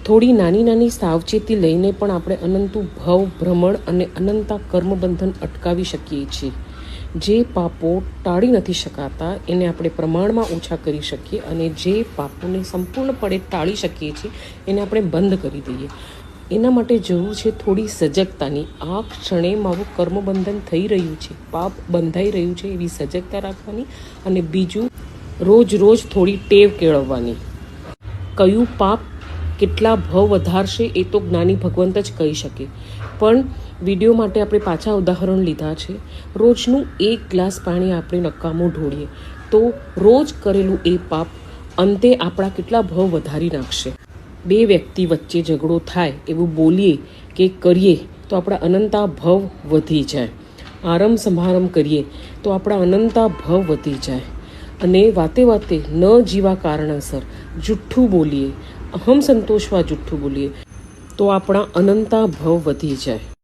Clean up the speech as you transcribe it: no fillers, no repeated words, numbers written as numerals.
થોડી નાની નાની સાવચેતી લઈને પણ આપણે અનંતું ભવ ભ્રમણ અને અનંતા કર્મબંધન અટકાવી શકીએ છીએ. જે પાપો ટાળી નથી શકાતા એને આપણે પ્રમાણમાં ઓછા કરી શકીએ, અને જે પાપોને સંપૂર્ણપણે ટાળી શકીએ છીએ એને આપણે બંધ કરી દઈએ. એના માટે જરૂર છે થોડી સજગતાની. આ ક્ષણે મારું કર્મબંધન થઈ રહ્યું છે, પાપ બંધાઈ રહ્યું છે, એવી સજગતા રાખવાની. અને બીજું, રોજ રોજ થોડી ટેવ કેળવવાની. કયું પાપ કેટલા ભવ વધારશે એ તો જ્ઞાની ભગવંત જ કહી શકે, પણ વિડીયો માટે આપણે પાછા ઉદાહરણ લીધા છે. રોજનું 1 ગ્લાસ પાણી આપણે નકામું ઢોળીએ તો રોજ કરેલું એ પાપ અંતે આપણા કેટલા ભવ વધારી નાખશે. 2 વ્યક્તિ વચ્ચે ઝઘડો થાય એવું બોલીએ કે કરીએ તો આપણા અનંતા ભવ વધી જાય. આરંભ સમારંભ કરીએ તો આપણા અનંતા ભવ વધી જાય. અને વાતે વાતે ન જીવા કારણસર જુઠ્ઠું બોલીએ, અહમ સંતોષવા જુઠ્ઠું બોલીએ તો આપણા અનંતા ભવ વધી જાય.